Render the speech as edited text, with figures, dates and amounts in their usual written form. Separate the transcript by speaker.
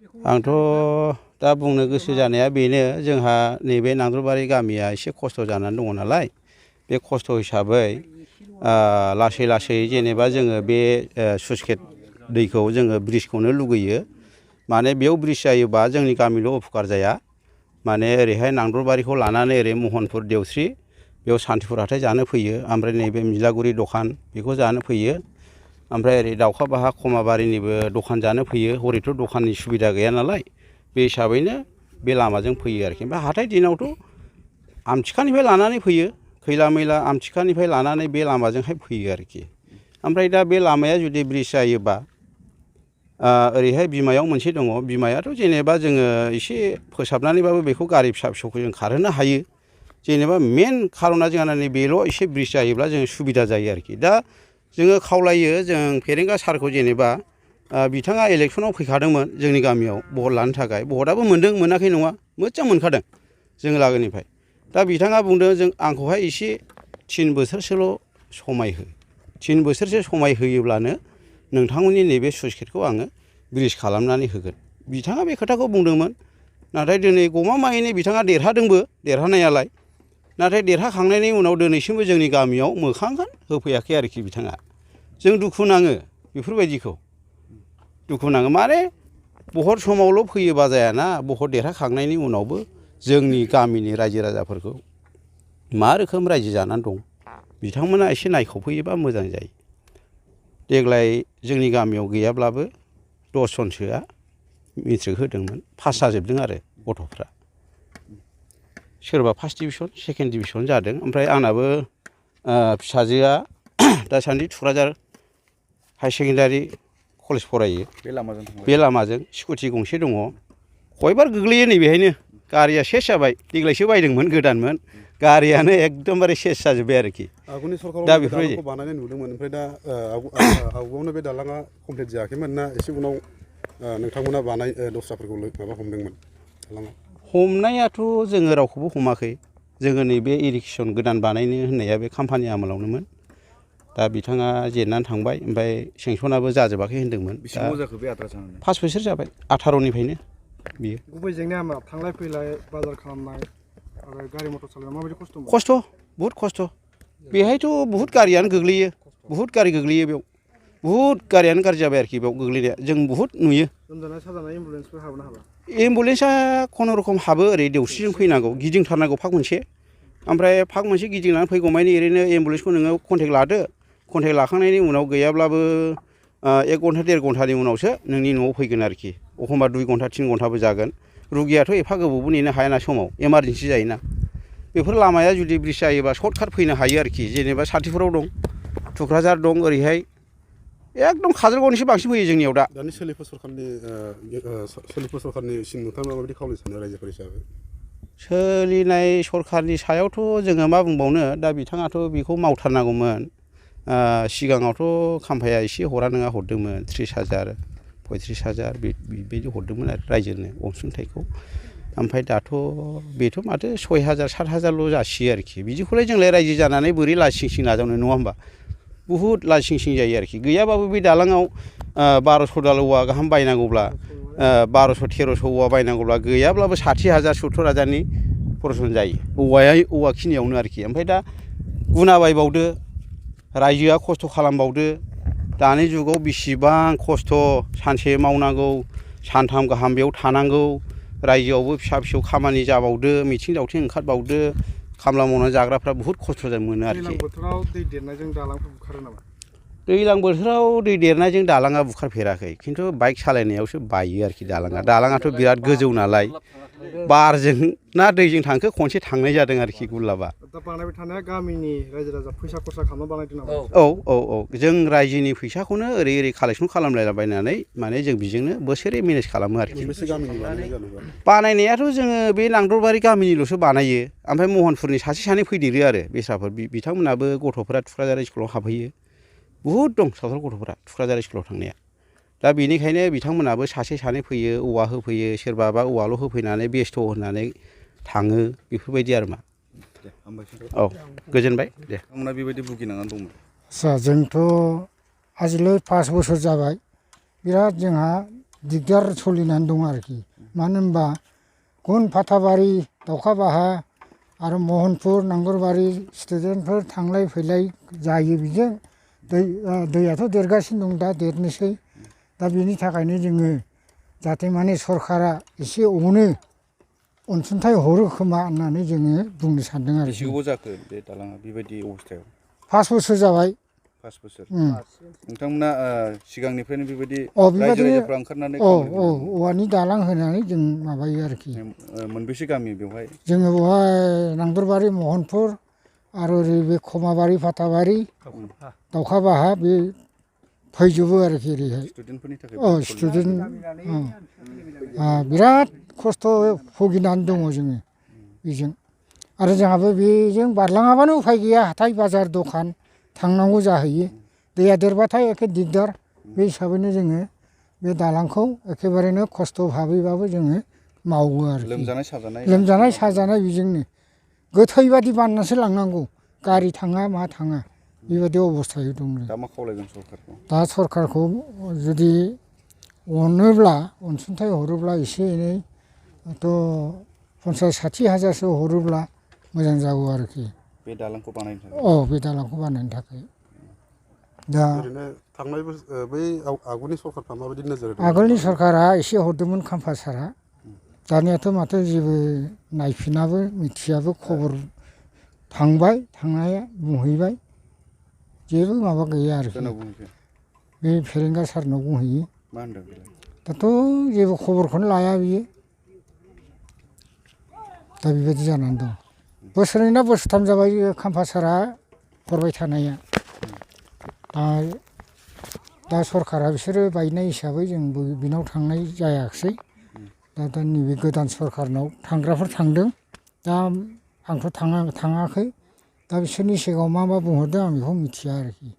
Speaker 1: आंथ' दा बुंनो गोसो जानाया बेनो जोंहा नैबे नांदलबारि गामिया एसे खस्थ' जानानै दङ नालाय बे खस्थ' हिसाबै लासै लासै जेनेबा जोङो बे स्लुइस गेट दैखौ जोङो ब्रिजखौनो लुगैयो माने बेयाव ब्रिज जायोबा जोंनि गामिल' उपकार जाया माने ओरैहाय नांदलबारिखौ लानानै ओरै महनपुर देवस्रि बेयाव सान्तिपुर हाथाय जानो फैयो ओमफ्राय नैबे मिलागुरि दखान बेखौ जानो फैयो ओमफ्राय ओरै दाउखा बाहा खमाबारिनिबो दखान जानो फैयो हरैथ' दखाननि सुबिदा गैया नालाय बे हिसाबैनो बे लामाजों फैयो आरोखि ओमफ्राय हाथाय दिनावथ' आमथिखानिफ्राय लानानै फैयो खैला मैला आमथिखानिफ्राय लानानै बे लामाजोंहाय फैयो आरोखि ओमफ्राय दा बे लामाया जुदि ब्रिज जायोबा ओरैहाय बिमायाव मोनसे दङ बिमायाथ' जेनेबा जोङो एसे फोसाबनानैबाबो बेखौ गारि फिसा फिसौखौ जों खारहोनो हायो जेनेबा मेन खार'ना जोंहा नैबेल' एसे ब्रिज जायोब्ला जों सुबिदा जायो आरोखि दा जोङो खावलायो जों फेरेंगा सारखौ जेनेबा बिथाङा इलेक्सनाव फैखादोंमोन जोंनि गामियाव भट लानो थाखाय भटआबो मोनदों मोनाखै नङा मोजां मोनखादों जों लागोनिफ्राय दा बिथाङा बुंदों जों आंखौहाय एसे 3 बोसोरसोल' समाय हो 3 बोसोरसो समाय होयोब्लानो नोंथांमोननि नैबे स्लुइस गेटखौ आङो ब्रिज खालामनानै होगोन बिथाङा बे खोथाखौ बुंदोंमोन नाथाय दिनै गमामायैनो बिथाङा देरहादोंबो देरहानायालाय नाथाय देरहाखांनायनि उनाव दिनैसिमबो जोंनि गामियाव मोखांखौनो होफैयाखै आरोखि बिथाङा जों दुखु नाङो बेफोरबायदिखौ दुखु नाङो माने भट समावल' फैयोबा जायाना भट देरहाखांनायनि उनावबो जोंनि गामिनि रायजो राजाफोरखौ मा रोखोम रायजो जानानै दं बिथांमोना एसे नायखावफैयोबा मोजां जायो देग्लाय जोंनि गामियाव गैयाब्लाबो 10 जनसोआ मेट्रिक होदोंमोन पास जाजोबदों आरो गथ'फ्रा सोरबा फार्स्ट डिभिसन सेकेन्ड डिभिसन जादों ओमफ्राय आंनाबो फिसाजोआ दासान्दि थुक्राझार हाई सेकेन्डारि कलेज फरायो बे लामाजों स्कुटि गंसे दङ खयबार गोग्लैयो नैबेहायनो गारिया सेस जाबाय देग्लायसो बायदोंमोन गोदानमोन गारियानो एकदमबारे सेस जाजोब्बाय आरोखि
Speaker 2: आगुनि सरखाराव
Speaker 1: दा
Speaker 2: बे
Speaker 1: बेफोरबायदि
Speaker 2: दालांखौ बानायनाय नुदोंमोन ओमफ्राय दा आवगायावनो बे दालाङा कमप्लिट जायाखैमोन ना एसे उनाव नोंथांमोना दस्राफोरखौ माबा हमदोंमोन दालाङा
Speaker 1: हमनायाथ' जोङो रावखौबो हमाखै जोङो नैबे इरिगेसन गोदान बानायनो होननाया बे खाम्फानि आमोलावनोमोन दा बिथाङा जेननानै थांबाय ओमफ्राय सेंसनाबो जाजोबाखै होनदोंमोन
Speaker 3: बेसेबां जाखो बे आद्रा जानानै
Speaker 1: 5 बोसोर जाबाय 18निफ्रायनो बियो
Speaker 4: गुबै जेंनाया मा थांलाय फैलाय बाजार खालामनाय आरो गारि मटर सालायनाय माबायदि
Speaker 1: खस्थ' बहुत खस्थ' बेहायथ' बहुत गारियानो गोग्लैयो बहुत गारि गोग्लैयो बेयाव बहुत गारियानो गाज्रि जाबाय आरोखि बेयाव गोग्लैनाया जों बहुत नुयो
Speaker 4: लोमजानाय साजानाय एम्बुलेन्सफोर हाबोना हाबा
Speaker 1: एम्बुलेन्सआ खुनुरुखुम हाबो ओरै देवस्रिजों फैनांगौ गिदिंथारनांगौ फाग मोनसे ओमफ्राय फाग मोनसे गिदिंनानै फैगौमानि ओरैनो एम्बुलेन्सखौ नोङो कन्टेक्ट लादो कन्टेक्ट लाखांनायनि उनाव गैयाब्लाबो 1 घन्टा 1.5 घन्टानि उनावसो नोंनि न'आव फैगोन आरोखि एखमबा 2 घन्टा 3 घन्टाबो जागोन रुगियाथ' एफा गोबावबो नेनो हायाना समाव इमारजेन्सि जायोना बेफोर लामाया जुदि ब्रिज जायोबा सर्टकाट फैनो हायो आरोखि जेनेबा सान्तिपुराव दं थुक्राझार दं ओरैहाय एकदम काजलगावनिसो बांसिन फैयो जोंनियाव दा
Speaker 2: दानि सोलिफु सरखारनिसिम नोंथाङा माबायदि खावलायनो सानो रायजोफोर हिसाबै
Speaker 1: सोलिनाय सरखारनि सायावथ' जोङो मा बुंबावनो दा बिथाङाथ' बेखौ मावथारनांगौमोन सिगाङावथ' खाम्फाया एसे हरा नङा हरदोंमोन 30,000 35,000 बेबायदि हरदोंमोन आरो रायजोनो अनसुंथाइखौ ओमफ्राय दाथ' बेथ' माथो 6,000 7,000ल' जासियो आरोखि बिदिखौलाय जोंलाय रायजो जानानै बोरै लासिं सिं नाजावनो नङा होमबा बुहुद लासिं सिं जायो आरोखि गैयाबाबो बे दालाङाव 1200 दाल औवा गाहाम बायनांगौब्ला 1200-1300 औवा बायनांगौब्ला गैयाब्लाबो 60,000 70,000नि प्रसन जायो औवा खिनियावनो आरोखि ओमफ्राय दा गुना बायबावदो रायजोआ खस्थ' खालामबावदो दानि जुगाव बेसेबां खस्थ' सानसे मावनांगौ सानथाम गाहाम बेयाव थानांगौ रायजोआवबो फिसा फिसौ खामानि जाबावदो मिथिं दावथिं ओंखारबावदो खामला मावनानै जाग्राफ्रा बुहुद खस्थ' मोनो आरोखि
Speaker 4: दैज्लां बोथोराव दै देरनायजों दालांखौ बुखारो नामा
Speaker 1: दैज्लां बोथोराव दै देरनायजों दालाङा बुखारफेराखै खिन्थु बाइक सालायनायावसो बायो आरोखि दालाङाथ' बिराद गोजौ नालाय बारजों ना दैजों थांखो खनसे थांनाय जादों आरोखि गुरलाबा
Speaker 4: दा बानायबाय थानाया गामिनि रायजो राजा फैसा खरसा खालामना बानायदों नामा
Speaker 1: औ जों रायजोनि फैसाखौनो ओरै कालेक्सन खालामलायलाबायनानै माने जों बेजोंनो बोसोरै मेनेज खालामो आरोखि बानायनायाथ' जोङो बे नांदलबारि गामिनिल'सो बानायो ओमफ्राय महनपुरनि सासे सानै फैदेरो आरो बेस्राफोर बिथांमोनाबो गथ'फोरा थुक्राझार स्कुलाव हाबहैयो बुहुद दं सावथाल गथ'फोरा थुक्राझार स्कुलाव थांनाया दा बेनिखायनो बिथांमोनाबो सासे सानै फैयो औवा होफैयो सोरबाबा औवाल' होफैनानै बेस्थ' होननानै थाङो बेफोरबायदि आरो मा औ गोजोनबाय दे
Speaker 3: नोंथांमोना बेबायदि भुगिनांनानै दंमोन
Speaker 5: आदसा जोंथ' आजिलै 5 बोसोर जाबाय बिराद जोंहा दिगदार सोलिनानै दं आरोखि मानो होनबा गुन फाथाबारि दाउखाबाहा आरो महनपुर नांगरबारि स्टुडेन्टफोर थांलाय फैलाय जायो बेजों दैयाथ' देरगासिनो दं दा देरनोसै दा बेनि थाखायनो जोङो जाहाथे माने सरकारा एसे अनसुंथाइ हरो खोमा होननानै जोङो बुंनो सानदों आरो
Speaker 3: बेसे गोबाव जाखो बे दालाङा बेबायदि अबस्थायाव
Speaker 5: 5 बोसोर जाबाय
Speaker 3: 5 बोसोर नोंथांमोना सिगांनिफ्रायनो बेबायदि
Speaker 5: बेबायदिनो
Speaker 3: रायजो राजाफ्रा ओंखारनानै
Speaker 5: औवानि दालां होनानै जों माबायो आरोखि
Speaker 3: मोनबेसे गामि बेवहाय
Speaker 5: जोङो बेवहाय नांदरबारि महनपुर आरो ओरै बे खमाबारि फाथाबारि दाउखाबाहा बे फैजोबो आरोखि ओरैहाय
Speaker 3: स्टुडेन्टफोरनि थाखाय
Speaker 5: स्टुडेन्ट बिराद खस्थ' भुगिनानै दङ जोङो बेजों आरो जोंहाबो बेजों बारलाङाबानो उफाय गैया हाथाय बाजार दखान थांनांगौ जाहैयो दैया देरबाथाय एखे दिगदार बे हिसाबैनो जोङो बे दालांखौ एखेबारेनो खस्थ' भाबैबाबो जोङो मावो आरो लोमजानाय साजानाय बेजोंनो गोथै बादि बाननासो लांनांगौ गारि थाङा मा थाङा बेबायदि अबस्थायाव दङ
Speaker 3: दा मा खावलायगोन सरकारखौ
Speaker 5: दा सरकारखौ जुदि अनोब्ला अनसुंथाइ हरोब्ला एसे एनै थ' 50-60 हाजारसो हरोब्ला मोजां जागौ आरोखि
Speaker 3: बे दालांखौ बानायनो थाखाय
Speaker 5: बे दालांखौ बानायनो थाखाय दा
Speaker 2: ओरैनो थांनाय बै आगुनि सरकारफ्रा माबायदि नोजोर होदों
Speaker 5: आगोलनि सरकारा एसे हरदोंमोन खाम्फा सारा दानियाथ' माथो जेबो नायफिनाबो मिथियाबो खबर थांबाय थांनाया बुंहैबाय जेबो माबा गैया आरोखि बे फेरेंगा सारनाव बुंहैयो
Speaker 3: मा होनदों बेलाय
Speaker 5: दाथ' जेबो खबरखौनो लाया बियो दा बेबायदि जानानै दं बोसोरनै ना बोसोरथाम जाबाय खाम्फा सारा हरबाय थानाया दा सरकारा बिसोरो बायनाय हिसाबै जों बिनाव थांनाय जायाखिसै दा नैबे गोदान सरकारनाव थांग्राफोर थांदों दा आंथ' थाङाखै दा बिसोरनि सिगाङाव मा बुंहरदों आं बेखौ मिथिया आरोखि